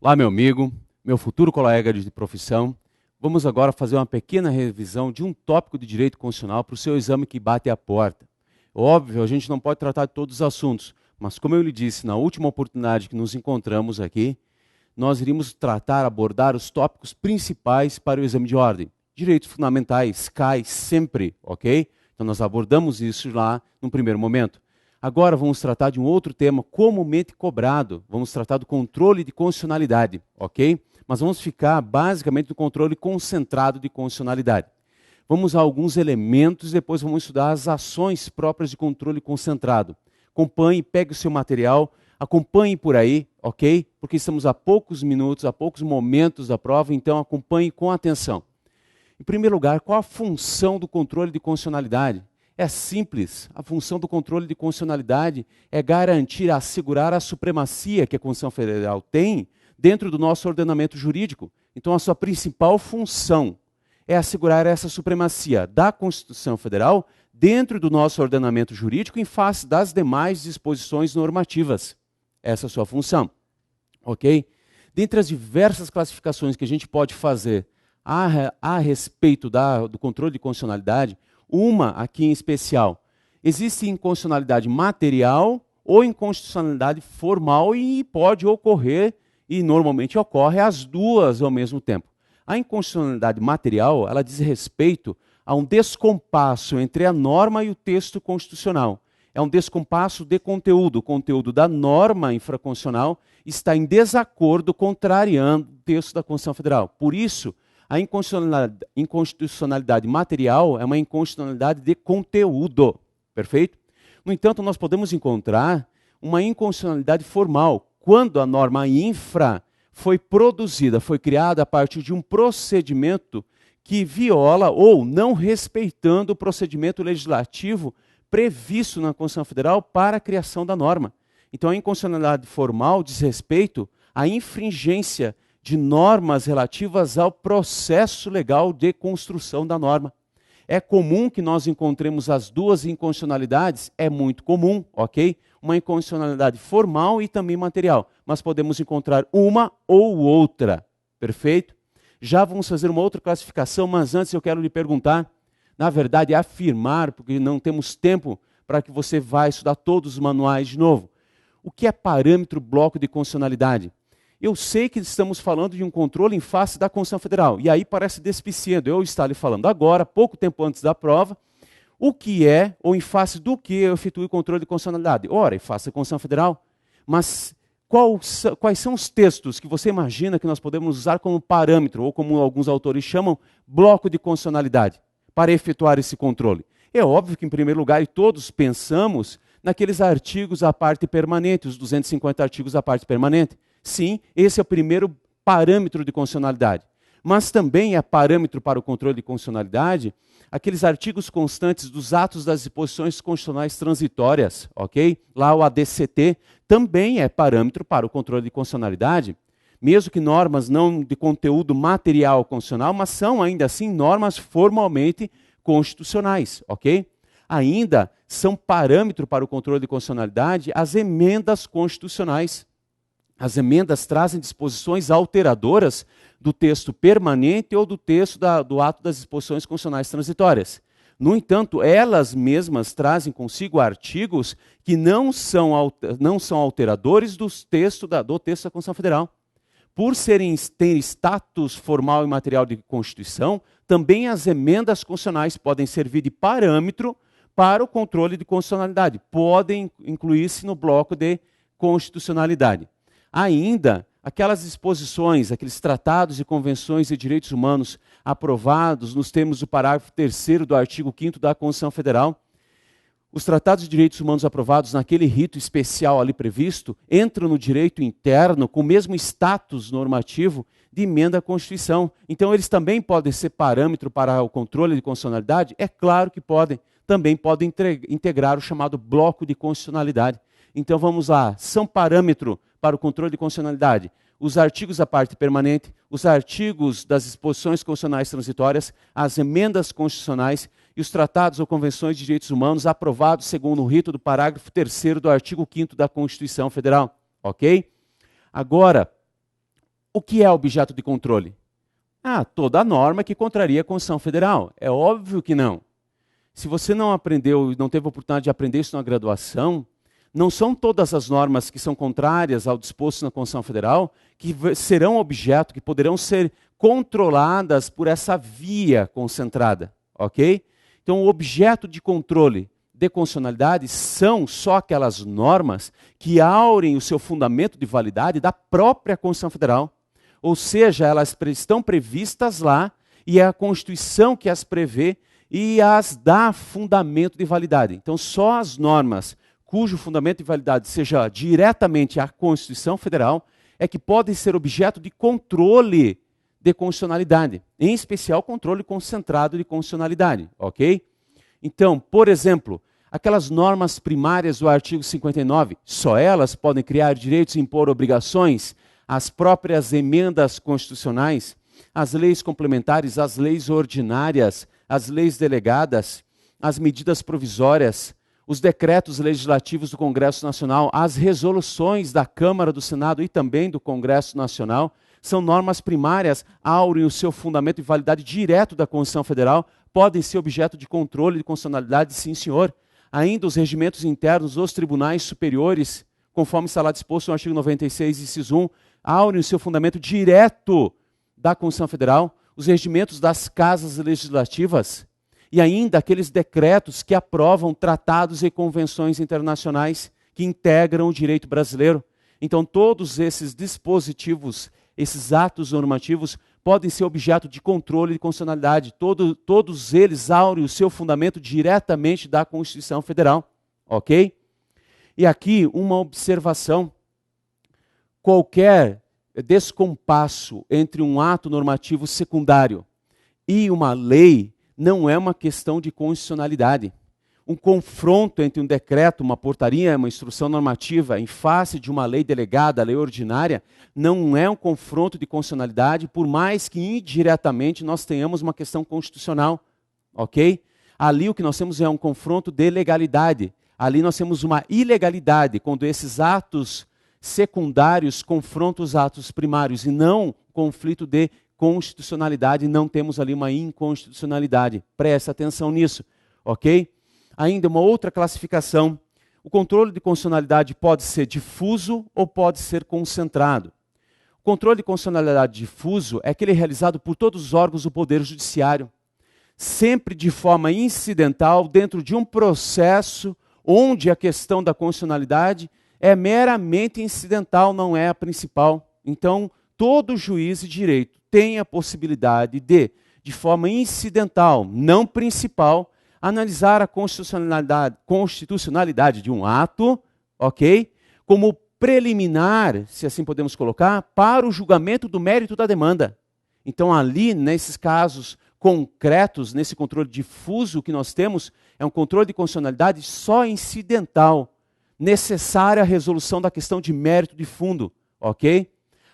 Olá, meu amigo, meu futuro colega de profissão. Vamos agora fazer uma pequena revisão de um tópico de direito constitucional para o seu exame que bate à porta. Óbvio, a gente não pode tratar de todos os assuntos, mas como eu lhe disse na última oportunidade que nos encontramos aqui, nós iríamos abordar os tópicos principais para o exame de ordem. Direitos fundamentais cai sempre, ok? Então nós abordamos isso lá no primeiro momento. Agora vamos tratar de um outro tema comumente cobrado. Vamos tratar do controle de constitucionalidade, ok? Mas vamos ficar basicamente no controle concentrado de constitucionalidade. Vamos a alguns elementos e depois vamos estudar as ações próprias de controle concentrado. Acompanhe, pegue o seu material, acompanhe por aí, ok? Porque estamos a poucos minutos, a poucos momentos da prova, então acompanhe com atenção. Em primeiro lugar, qual a função do controle de constitucionalidade? É simples, a função do controle de constitucionalidade é garantir, assegurar a supremacia que a Constituição Federal tem dentro do nosso ordenamento jurídico. Então a sua principal função é assegurar essa supremacia da Constituição Federal dentro do nosso ordenamento jurídico em face das demais disposições normativas. Essa é a sua função, ok? Dentre as diversas classificações que a gente pode fazer a respeito do controle de constitucionalidade, uma aqui em especial, existe inconstitucionalidade material ou inconstitucionalidade formal e pode ocorrer, e normalmente ocorre, as duas ao mesmo tempo. A inconstitucionalidade material, ela diz respeito a um descompasso entre a norma e o texto constitucional. É um descompasso de conteúdo. O conteúdo da norma infraconstitucional está em desacordo, contrariando o texto da Constituição Federal. Por isso, a inconstitucionalidade material é uma inconstitucionalidade de conteúdo, perfeito? No entanto, nós podemos encontrar uma inconstitucionalidade formal, quando a norma infra foi produzida, foi criada a partir de um procedimento que viola ou não respeitando o procedimento legislativo previsto na Constituição Federal para a criação da norma. Então, a inconstitucionalidade formal diz respeito à infringência de normas relativas ao processo legal de construção da norma. É comum que nós encontremos as duas inconstitucionalidades? É muito comum, ok? Uma inconstitucionalidade formal e também material, mas podemos encontrar uma ou outra, perfeito? Já vamos fazer uma outra classificação, mas antes eu quero lhe perguntar, na verdade afirmar, porque não temos tempo para que você vá estudar todos os manuais de novo. O que é parâmetro bloco de constitucionalidade? Eu sei que estamos falando de um controle em face da Constituição Federal, e aí parece despiciando eu estar lhe falando agora, pouco tempo antes da prova, o que é, ou em face do que eu efetuo o controle de constitucionalidade. Ora, em face da Constituição Federal, mas quais são os textos que você imagina que nós podemos usar como parâmetro, ou como alguns autores chamam, bloco de constitucionalidade, para efetuar esse controle? É óbvio que, em primeiro lugar, e todos pensamos naqueles artigos à parte permanente, os 250 artigos à parte permanente. Sim, esse é o primeiro parâmetro de constitucionalidade. Mas também é parâmetro para o controle de constitucionalidade aqueles artigos constantes dos atos das disposições constitucionais transitórias, ok? Lá o ADCT também é parâmetro para o controle de constitucionalidade, mesmo que normas não de conteúdo material constitucional, mas são ainda assim normas formalmente constitucionais, ok? Ainda são parâmetro para o controle de constitucionalidade as emendas constitucionais. As emendas trazem disposições alteradoras do texto permanente ou do texto do ato das disposições constitucionais transitórias. No entanto, elas mesmas trazem consigo artigos que não são alteradores do texto da Constituição Federal. Por ter status formal e material de Constituição, também as emendas constitucionais podem servir de parâmetro para o controle de constitucionalidade. Podem incluir-se no bloco de constitucionalidade. Ainda, aquelas disposições, aqueles tratados e convenções de direitos humanos aprovados nos termos do parágrafo 3º do artigo 5º da Constituição Federal, os tratados de direitos humanos aprovados naquele rito especial ali previsto, entram no direito interno com o mesmo status normativo de emenda à Constituição. Então, eles também podem ser parâmetro para o controle de constitucionalidade? É claro que podem. Também podem integrar o chamado bloco de constitucionalidade. Então, vamos lá. São parâmetro para o controle de constitucionalidade os artigos da parte permanente, os artigos das disposições constitucionais transitórias, as emendas constitucionais e os tratados ou convenções de direitos humanos aprovados segundo o rito do parágrafo 3º do artigo 5º da Constituição Federal. Ok? Agora, O que é objeto de controle? Toda norma que contraria a Constituição Federal. É óbvio que não. Se você não aprendeu, não teve a oportunidade de aprender isso na graduação, não são todas as normas que são contrárias ao disposto na Constituição Federal que serão objeto, que poderão ser controladas por essa via concentrada, ok? Então, o objeto de controle de constitucionalidade são só aquelas normas que aurem o seu fundamento de validade da própria Constituição Federal. Ou seja, elas estão previstas lá e é a Constituição que as prevê e as dá fundamento de validade. Então, só as normas cujo fundamento de validade seja diretamente a Constituição Federal é que podem ser objeto de controle de constitucionalidade, em especial controle concentrado de constitucionalidade, ok? Então, por exemplo, aquelas normas primárias do artigo 59, só elas podem criar direitos e impor obrigações, as próprias emendas constitucionais, as leis complementares, as leis ordinárias, as leis delegadas, as medidas provisórias, os decretos legislativos do Congresso Nacional, as resoluções da Câmara, do Senado e também do Congresso Nacional, são normas primárias, aurem o seu fundamento de validade direto da Constituição Federal, podem ser objeto de controle de constitucionalidade, sim senhor. Ainda os regimentos internos dos tribunais superiores, conforme está lá disposto no artigo 96, inciso 1, aurem o seu fundamento direto da Constituição Federal, os regimentos das casas legislativas e ainda aqueles decretos que aprovam tratados e convenções internacionais que integram o direito brasileiro. Então, todos esses dispositivos, esses atos normativos, podem ser objeto de controle de constitucionalidade. Todos eles aurem o seu fundamento diretamente da Constituição Federal. Ok? E aqui uma observação. Qualquer descompasso entre um ato normativo secundário e uma lei não é uma questão de constitucionalidade. Um confronto entre um decreto, uma portaria, uma instrução normativa em face de uma lei delegada, lei ordinária, não é um confronto de constitucionalidade, por mais que indiretamente nós tenhamos uma questão constitucional, ok? Ali o que nós temos é um confronto de legalidade. Ali nós temos uma ilegalidade, quando esses atos secundários confrontam os atos primários e não conflito de constitucionalidade, não temos ali uma inconstitucionalidade. Presta atenção nisso, ok? Ainda uma outra classificação. O controle de constitucionalidade pode ser difuso ou pode ser concentrado. O controle de constitucionalidade difuso é aquele realizado por todos os órgãos do Poder Judiciário, sempre de forma incidental, dentro de um processo onde a questão da constitucionalidade é meramente incidental, não é a principal. Então, todo juiz de direito tem a possibilidade de forma incidental, não principal, analisar a constitucionalidade de um ato, ok? Como preliminar, se assim podemos colocar, para o julgamento do mérito da demanda. Então, ali, nesses casos concretos, nesse controle difuso que nós temos, é um controle de constitucionalidade só incidental, necessária a resolução da questão de mérito de fundo, ok?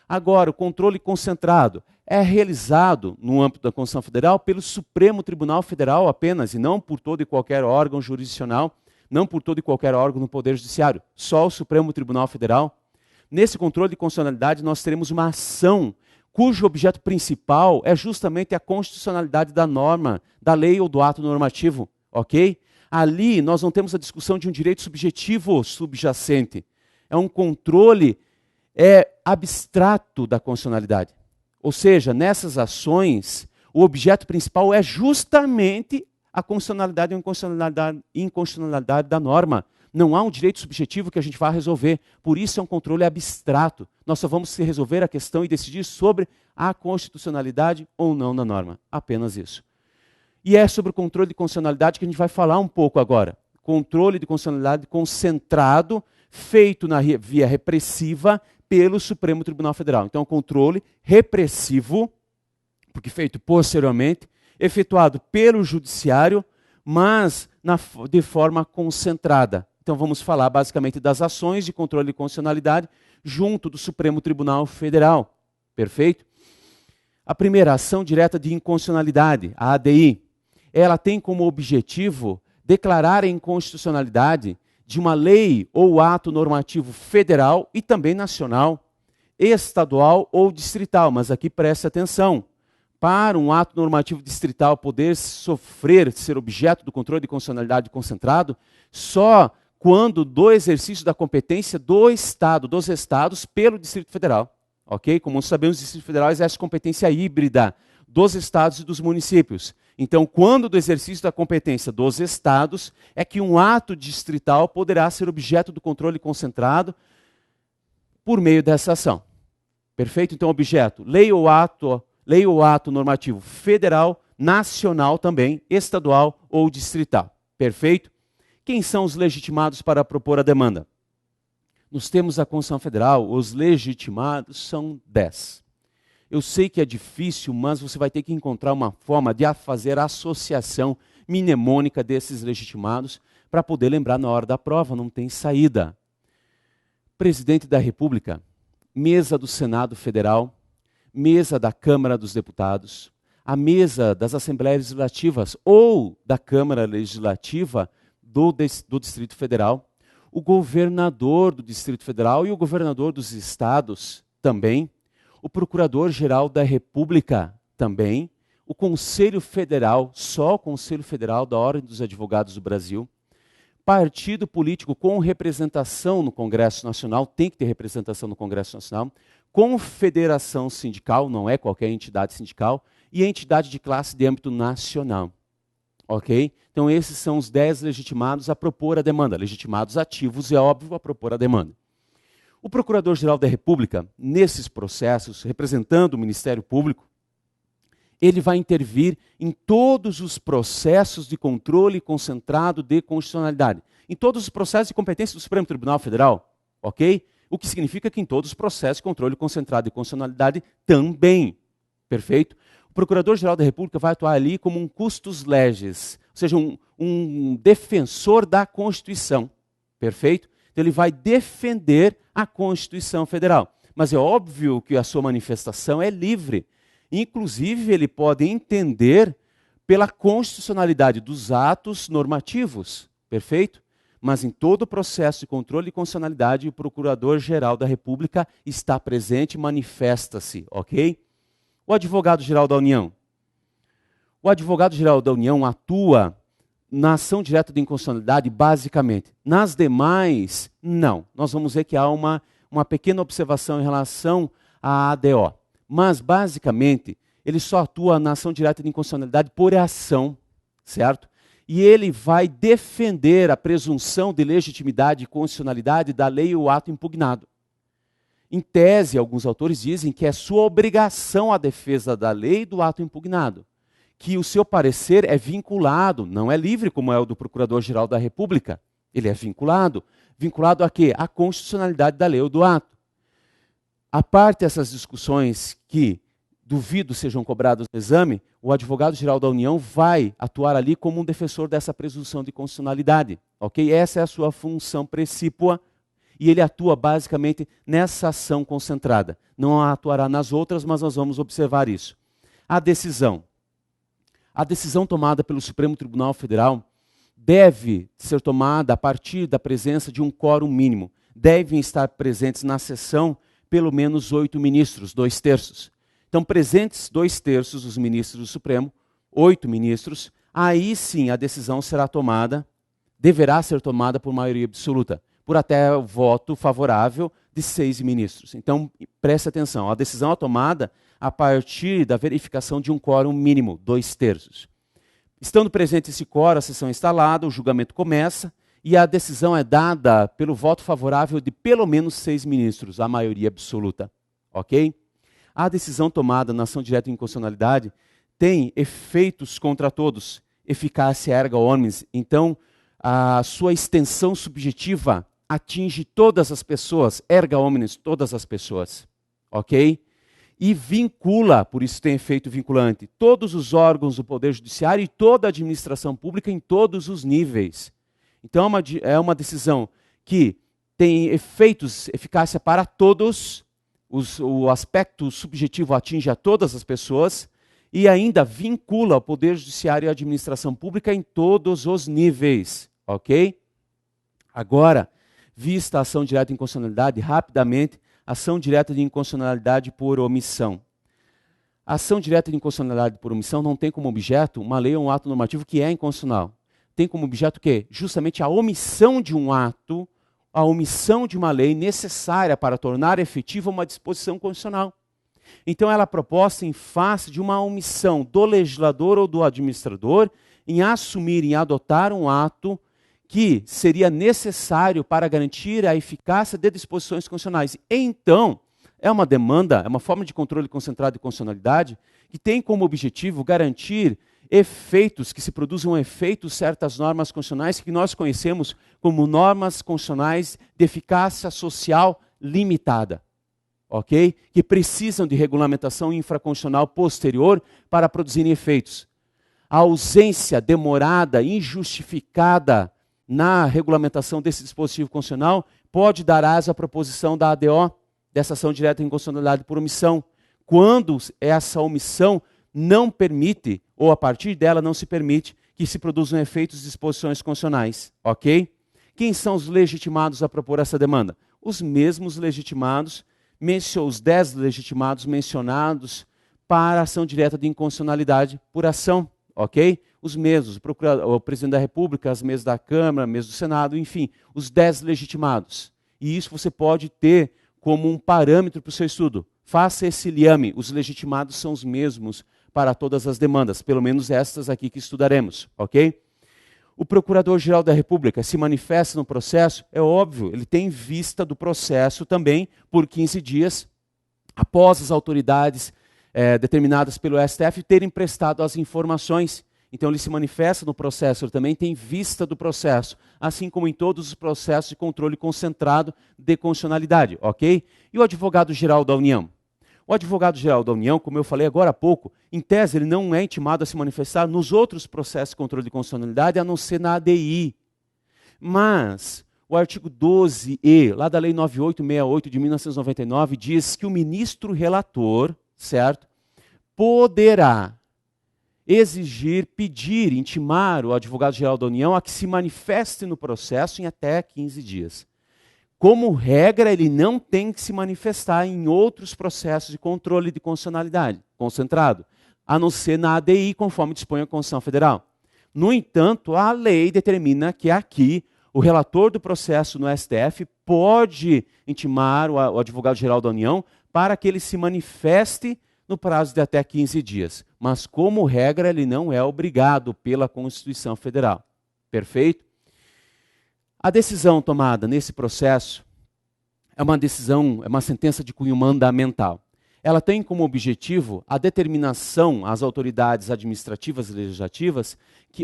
Agora, o controle concentrado é realizado no âmbito da Constituição Federal pelo Supremo Tribunal Federal apenas, e não por todo e qualquer órgão jurisdicional, não por todo e qualquer órgão no Poder Judiciário, só o Supremo Tribunal Federal. Nesse controle de constitucionalidade, nós teremos uma ação cujo objeto principal é justamente a constitucionalidade da norma, da lei ou do ato normativo, ok? Ali nós não temos a discussão de um direito subjetivo subjacente. É um controle abstrato da constitucionalidade. Ou seja, nessas ações, o objeto principal é justamente a constitucionalidade ou inconstitucionalidade da norma. Não há um direito subjetivo que a gente vá resolver. Por isso é um controle abstrato. Nós só vamos resolver a questão e decidir sobre a constitucionalidade ou não da norma. Apenas isso. E é sobre o controle de constitucionalidade que a gente vai falar um pouco agora. Controle de constitucionalidade concentrado, feito na via repressiva pelo Supremo Tribunal Federal. Então, controle repressivo, porque feito posteriormente, efetuado pelo Judiciário, mas de forma concentrada. Então, vamos falar basicamente das ações de controle de constitucionalidade junto do Supremo Tribunal Federal. Perfeito? A primeira, ação direta de inconstitucionalidade, a ADI, ela tem como objetivo declarar a inconstitucionalidade de uma lei ou ato normativo federal e também nacional, estadual ou distrital, mas aqui preste atenção. Para um ato normativo distrital poder ser objeto do controle de constitucionalidade concentrado, só quando do exercício da competência do Estado, dos Estados, pelo Distrito Federal. Ok? Como sabemos, o Distrito Federal exerce competência híbrida dos Estados e dos municípios. Então, quando do exercício da competência dos Estados, é que um ato distrital poderá ser objeto do controle concentrado por meio dessa ação. Perfeito? Então, objeto, lei ou ato normativo federal, nacional também, estadual ou distrital. Perfeito? Quem são os legitimados para propor a demanda? Nos termos da Constituição Federal, os legitimados são 10. Eu sei que é difícil, mas você vai ter que encontrar uma forma de fazer a associação mnemônica desses legitimados para poder lembrar na hora da prova, não tem saída. Presidente da República, mesa do Senado Federal, mesa da Câmara dos Deputados, a mesa das Assembleias Legislativas ou da Câmara Legislativa do Distrito Federal, o governador do Distrito Federal e o governador dos estados também, o Procurador-Geral da República também, o Conselho Federal, só o Conselho Federal da Ordem dos Advogados do Brasil, partido político com representação no Congresso Nacional, tem que ter representação no Congresso Nacional, confederação sindical, não é qualquer entidade sindical, e entidade de classe de âmbito nacional. Ok? Então esses são os 10 legitimados a propor a demanda. Legitimados ativos, é óbvio, a propor a demanda. O Procurador-Geral da República, nesses processos, representando o Ministério Público, ele vai intervir em todos os processos de controle concentrado de constitucionalidade. Em todos os processos de competência do Supremo Tribunal Federal, ok? O que significa que em todos os processos de controle concentrado de constitucionalidade também. Perfeito? O Procurador-Geral da República vai atuar ali como um custos legis, ou seja, um defensor da Constituição. Perfeito? Então ele vai defender a Constituição Federal. Mas é óbvio que a sua manifestação é livre. Inclusive, ele pode entender pela constitucionalidade dos atos normativos. Perfeito? Mas em todo o processo de controle de constitucionalidade, o Procurador-Geral da República está presente e manifesta-se, ok? O Advogado-Geral da União. O Advogado-Geral da União atua na ação direta de inconstitucionalidade, basicamente. Nas demais, não. Nós vamos ver que há uma pequena observação em relação à ADO. Mas, basicamente, ele só atua na ação direta de inconstitucionalidade por ação, certo? E ele vai defender a presunção de legitimidade e constitucionalidade da lei ou ato impugnado. Em tese, alguns autores dizem que é sua obrigação a defesa da lei e do ato impugnado, que o seu parecer é vinculado, não é livre como é o do Procurador-Geral da República, ele é vinculado. Vinculado a quê? A constitucionalidade da lei ou do ato. A parte dessas discussões que duvido sejam cobradas no exame, o Advogado-Geral da União vai atuar ali como um defensor dessa presunção de constitucionalidade. Ok? Essa é a sua função precípua e ele atua basicamente nessa ação concentrada. Não atuará nas outras, mas nós vamos observar isso. A decisão. A decisão tomada pelo Supremo Tribunal Federal deve ser tomada a partir da presença de um quórum mínimo. Devem estar presentes na sessão pelo menos 8 ministros, 2/3. Então, presentes 2/3 dos ministros do Supremo, 8 ministros, aí sim a decisão será tomada, deverá ser tomada por maioria absoluta, por até o voto favorável de 6 ministros. Então, preste atenção, a decisão é tomada a partir da verificação de um quórum mínimo, 2/3. Estando presente esse quórum, a sessão é instalada, o julgamento começa, e a decisão é dada pelo voto favorável de pelo menos 6 ministros, a maioria absoluta. Ok? A decisão tomada na ação direta de inconstitucionalidade tem efeitos contra todos, eficácia erga omnes. Então, a sua extensão subjetiva atinge todas as pessoas, erga omnes, todas as pessoas. Ok? E vincula, por isso tem efeito vinculante, todos os órgãos do Poder Judiciário e toda a administração pública em todos os níveis. Então é uma decisão que tem efeitos, eficácia para todos, o aspecto subjetivo atinge a todas as pessoas e ainda vincula o Poder Judiciário e a administração pública em todos os níveis, ok? Agora, vista a ação direta de inconstitucionalidade, rapidamente, Ação direta de inconstitucionalidade por omissão. A ação direta de inconstitucionalidade por omissão não tem como objeto uma lei ou um ato normativo que é inconstitucional. Tem como objeto o quê? Justamente a omissão de um ato, a omissão de uma lei necessária para tornar efetiva uma disposição constitucional. Então ela é proposta em face de uma omissão do legislador ou do administrador em assumir, em adotar um ato que seria necessário para garantir a eficácia de disposições constitucionais. Então, é uma demanda, é uma forma de controle concentrado de constitucionalidade que tem como objetivo garantir efeitos, que se produzam efeitos certas normas constitucionais que nós conhecemos como normas constitucionais de eficácia social limitada, ok? Que precisam de regulamentação infraconstitucional posterior para produzirem efeitos. A ausência demorada, injustificada na regulamentação desse dispositivo constitucional pode dar asa à proposição da ADO, dessa ação direta de inconstitucionalidade por omissão, quando essa omissão não permite, ou a partir dela não se permite, que se produzam efeitos de disposições constitucionais, ok? Quem são os legitimados a propor essa demanda? Os mesmos legitimados, os 10 legitimados mencionados para a ação direta de inconstitucionalidade por ação, ok? Os mesmos, o presidente da República, as mesas da Câmara, as mesas do Senado, enfim, os 10 legitimados. E isso você pode ter como um parâmetro para o seu estudo. Faça esse liame, os legitimados são os mesmos para todas as demandas, pelo menos estas aqui que estudaremos, ok? O Procurador-Geral da República se manifesta no processo, é óbvio, ele tem vista do processo também por 15 dias, após as autoridades determinadas pelo STF terem prestado as informações. Então ele se manifesta no processo, ele também tem vista do processo, assim como em todos os processos de controle concentrado de constitucionalidade, ok? E o Advogado-Geral da União? O Advogado-Geral da União, como eu falei agora há pouco, em tese ele não é intimado a se manifestar nos outros processos de controle de constitucionalidade, a não ser na ADI. Mas o artigo 12e, lá da Lei 9868 de 1999, diz que o ministro relator, certo, poderá exigir, pedir, intimar o Advogado-Geral da União a que se manifeste no processo em até 15 dias. Como regra, ele não tem que se manifestar em outros processos de controle de constitucionalidade, concentrado, a não ser na ADI, conforme dispõe a Constituição Federal. No entanto, a lei determina que aqui o relator do processo no STF pode intimar o Advogado-Geral da União para que ele se manifeste no prazo de até 15 dias. Mas, como regra, ele não é obrigado pela Constituição Federal. Perfeito? A decisão tomada nesse processo é uma sentença de cunho mandamental. Ela tem como objetivo a determinação às autoridades administrativas e legislativas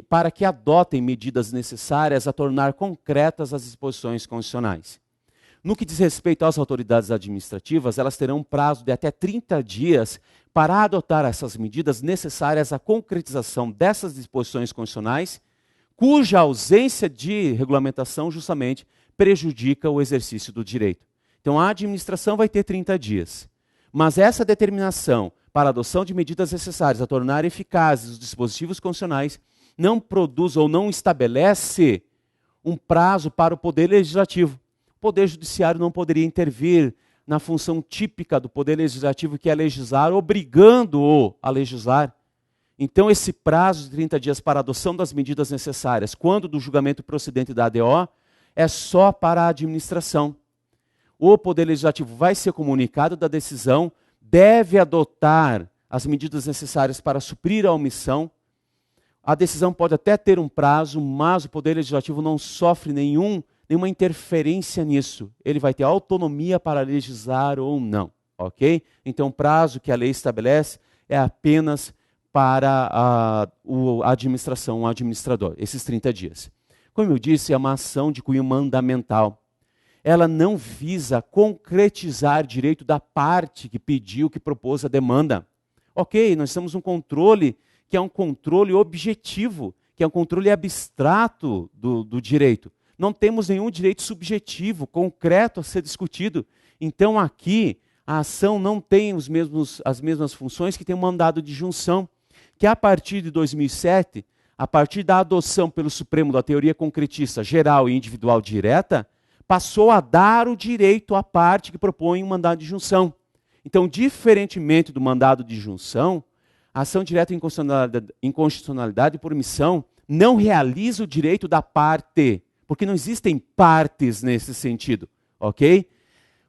para que adotem medidas necessárias a tornar concretas as disposições constitucionais. No que diz respeito às autoridades administrativas, elas terão um prazo de até 30 dias para adotar essas medidas necessárias à concretização dessas disposições constitucionais, cuja ausência de regulamentação justamente prejudica o exercício do direito. Então a administração vai ter 30 dias. Mas essa determinação para a adoção de medidas necessárias a tornar eficazes os dispositivos constitucionais não produz ou não estabelece um prazo para o Poder Legislativo. O Poder Judiciário não poderia intervir na função típica do Poder Legislativo, que é legislar, obrigando-o a legislar. Então, esse prazo de 30 dias para a adoção das medidas necessárias, quando do julgamento procedente da ADO, é só para a administração. O Poder Legislativo vai ser comunicado da decisão, deve adotar as medidas necessárias para suprir a omissão. A decisão pode até ter um prazo, mas o Poder Legislativo não sofre nenhuma interferência nisso. Ele vai ter autonomia para legislar ou não, ok? Então, o prazo que a lei estabelece é apenas para a administração, o administrador, esses 30 dias. Como eu disse, é uma ação de cunho mandamental. Ela não visa concretizar direito da parte que pediu, que propôs a demanda. Ok, nós temos um controle que é um controle objetivo, que é um controle abstrato do direito. Não temos nenhum direito subjetivo, concreto a ser discutido. Então aqui a ação não tem as mesmas funções que tem o mandado de junção, que a partir de 2007, a partir da adoção pelo Supremo da teoria concretista geral e individual direta, passou a dar o direito à parte que propõe um mandado de junção. Então, diferentemente do mandado de junção, a ação direta em inconstitucionalidade por omissão não realiza o direito da parte, porque não existem partes nesse sentido, ok?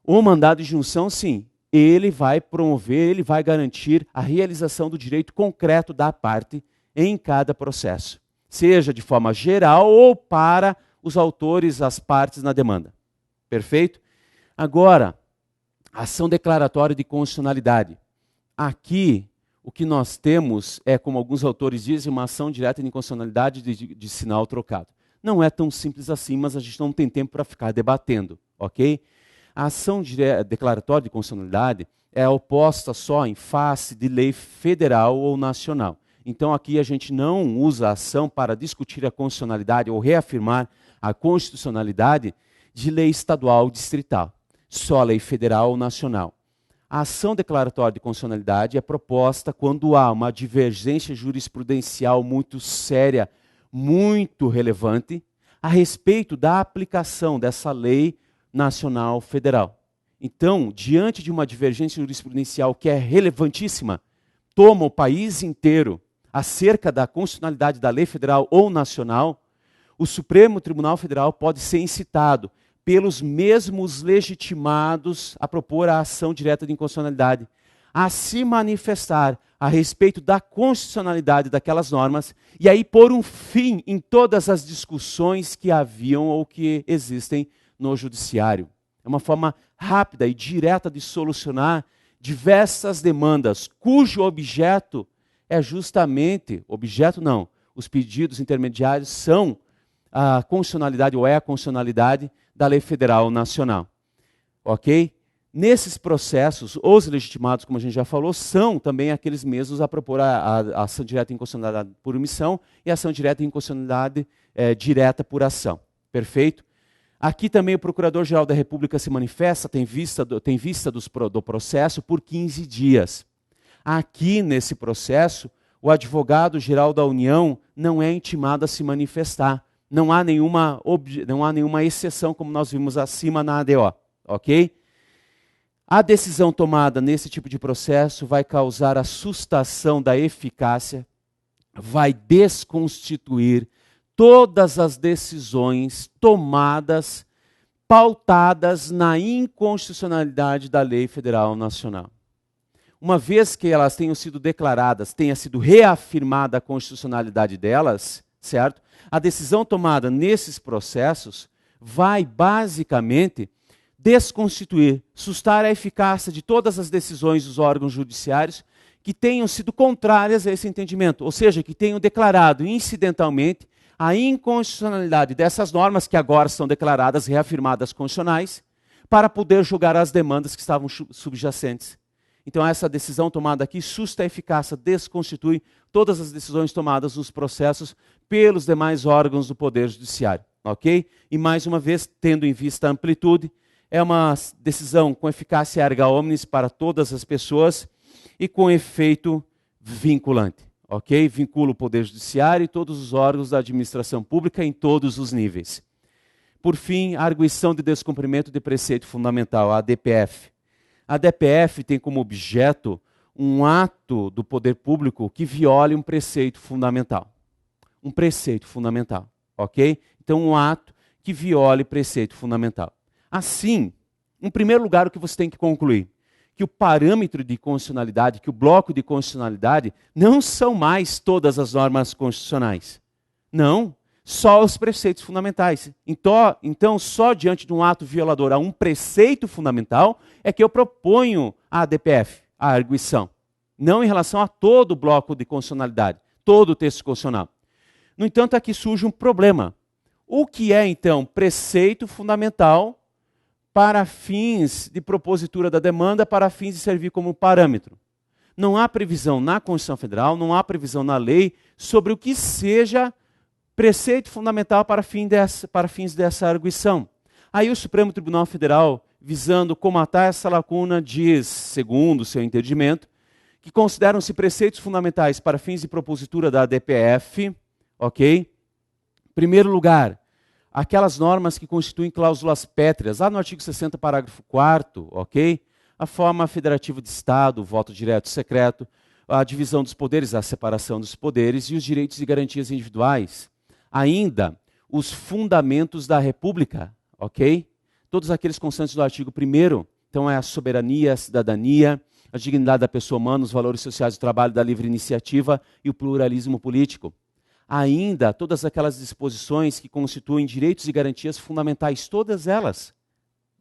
O mandado de junção, sim, ele vai promover, ele vai garantir a realização do direito concreto da parte em cada processo, seja de forma geral ou para os autores, as partes na demanda. Perfeito? Agora, ação declaratória de constitucionalidade. Aqui, o que nós temos é, como alguns autores dizem, uma ação direta de inconstitucionalidade de sinal trocado. Não é tão simples assim, mas a gente não tem tempo para ficar debatendo, ok? A ação declaratória de constitucionalidade é oposta só em face de lei federal ou nacional. Então aqui a gente não usa a ação para discutir a constitucionalidade ou reafirmar a constitucionalidade de lei estadual ou distrital, só lei federal ou nacional. A ação declaratória de constitucionalidade é proposta quando há uma divergência jurisprudencial muito séria, muito relevante, a respeito da aplicação dessa lei nacional federal. Então, diante de uma divergência jurisprudencial que é relevantíssima, toma o país inteiro acerca da constitucionalidade da lei federal ou nacional, o Supremo Tribunal Federal pode ser incitado pelos mesmos legitimados a propor a ação direta de inconstitucionalidade, a se manifestar a respeito da constitucionalidade daquelas normas e aí pôr um fim em todas as discussões que haviam ou que existem no judiciário. É uma forma rápida e direta de solucionar diversas demandas, cujo objeto é justamente, os pedidos intermediários são a constitucionalidade ou é a constitucionalidade da lei federal nacional. Ok? Nesses processos, os legitimados, como a gente já falou, são também aqueles mesmos a propor a ação direta em inconstitucionalidade por omissão e a ação direta em inconstitucionalidade direta por ação. Perfeito? Aqui também o Procurador-Geral da República se manifesta, tem vista do processo por 15 dias. Aqui, nesse processo, o Advogado-Geral da União não é intimado a se manifestar. Não há nenhuma exceção, como nós vimos acima na ADO. Ok? A decisão tomada nesse tipo de processo vai causar a sustação da eficácia, vai desconstituir todas as decisões tomadas, pautadas na inconstitucionalidade da lei federal nacional. Uma vez que elas tenham sido declaradas, tenha sido reafirmada a constitucionalidade delas, certo? A decisão tomada nesses processos vai basicamente desconstituir, sustar a eficácia de todas as decisões dos órgãos judiciários que tenham sido contrárias a esse entendimento, ou seja, que tenham declarado incidentalmente a inconstitucionalidade dessas normas que agora são declaradas reafirmadas constitucionais para poder julgar as demandas que estavam subjacentes. Então essa decisão tomada aqui susta a eficácia, desconstitui todas as decisões tomadas nos processos pelos demais órgãos do Poder Judiciário, ok? E mais uma vez, tendo em vista a amplitude, é uma decisão com eficácia erga omnes para todas as pessoas e com efeito vinculante, ok? Vincula o Poder Judiciário e todos os órgãos da administração pública em todos os níveis. Por fim, a arguição de descumprimento de preceito fundamental, a ADPF. A ADPF tem como objeto um ato do poder público que viole um preceito fundamental. Um preceito fundamental, ok? Então, um ato que viole preceito fundamental. Assim, em primeiro lugar, o que você tem que concluir? Que o parâmetro de constitucionalidade, que o bloco de constitucionalidade, não são mais todas as normas constitucionais. Não, só os preceitos fundamentais. Então, só diante de um ato violador a um preceito fundamental é que eu proponho a ADPF, a arguição. Não em relação a todo o bloco de constitucionalidade, todo o texto constitucional. No entanto, aqui surge um problema. O que é, então, preceito fundamental para fins de propositura da demanda, para fins de servir como parâmetro? Não há previsão na Constituição Federal, não há previsão na lei sobre o que seja preceito fundamental para fins dessa arguição. Aí o Supremo Tribunal Federal, visando comatar essa lacuna, diz, segundo o seu entendimento, que consideram-se preceitos fundamentais para fins de propositura da ADPF, ok? Em primeiro lugar, aquelas normas que constituem cláusulas pétreas, lá no artigo 60, parágrafo 4º, ok? A forma federativa de Estado, o voto direto e secreto, a divisão dos poderes, a separação dos poderes e os direitos e garantias individuais. Ainda, os fundamentos da República, ok? Todos aqueles constantes do artigo 1º, então é a soberania, a cidadania, a dignidade da pessoa humana, os valores sociais do trabalho, da livre iniciativa e o pluralismo político. Ainda, todas aquelas disposições que constituem direitos e garantias fundamentais, todas elas,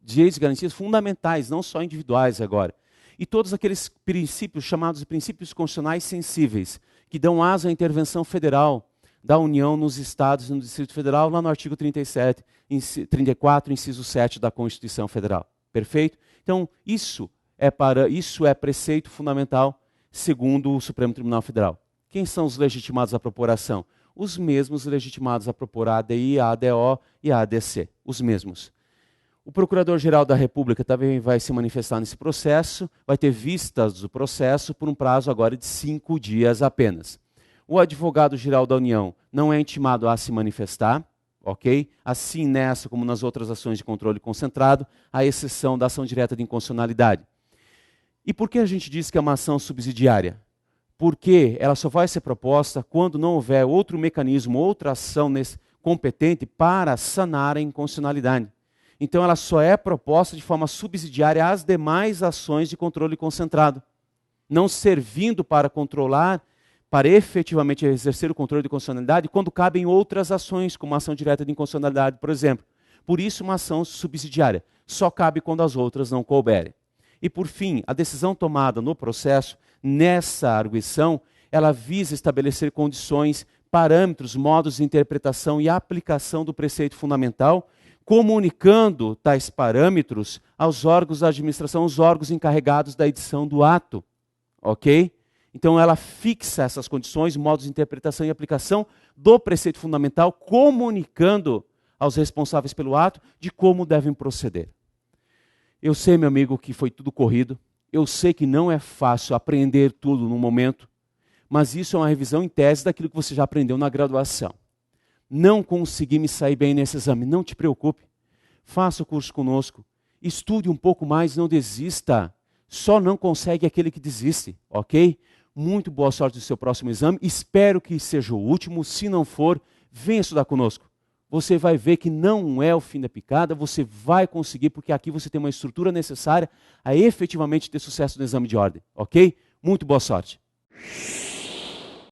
direitos e garantias fundamentais, não só individuais agora. E todos aqueles princípios chamados de princípios constitucionais sensíveis, que dão asa à intervenção federal da União nos Estados e no Distrito Federal, lá no artigo 34, inciso 7 da Constituição Federal. Perfeito? Então, isso é preceito fundamental segundo o Supremo Tribunal Federal. Quem são os legitimados a propor ação? Os mesmos legitimados a propor a ADI, a ADO e a ADC. Os mesmos. O Procurador-Geral da República também vai se manifestar nesse processo, vai ter vistas do processo por um prazo agora de 5 dias apenas. O Advogado-Geral da União não é intimado a se manifestar, ok? Assim nessa como nas outras ações de controle concentrado, à exceção da ação direta de inconstitucionalidade. E por que a gente diz que é uma ação subsidiária? Porque ela só vai ser proposta quando não houver outro mecanismo, outra ação competente para sanar a inconstitucionalidade. Então ela só é proposta de forma subsidiária às demais ações de controle concentrado, não servindo para controlar, para efetivamente exercer o controle de constitucionalidade quando cabem outras ações, como a ação direta de inconstitucionalidade, por exemplo. Por isso, uma ação subsidiária só cabe quando as outras não couberem. E, por fim, a decisão tomada no processo, nessa arguição, ela visa estabelecer condições, parâmetros, modos de interpretação e aplicação do preceito fundamental, comunicando tais parâmetros aos órgãos da administração, os órgãos encarregados da edição do ato. Ok? Então ela fixa essas condições, modos de interpretação e aplicação do preceito fundamental, comunicando aos responsáveis pelo ato de como devem proceder. Eu sei, meu amigo, que foi tudo corrido. Eu sei que não é fácil aprender tudo no momento, mas isso é uma revisão em tese daquilo que você já aprendeu na graduação. Não consegui me sair bem nesse exame, não te preocupe. Faça o curso conosco, estude um pouco mais, não desista. Só não consegue aquele que desiste, ok? Muito boa sorte no seu próximo exame. Espero que seja o último. Se não for, venha estudar conosco. Você vai ver que não é o fim da picada, você vai conseguir, porque aqui você tem uma estrutura necessária a efetivamente ter sucesso no exame de ordem, ok? Muito boa sorte.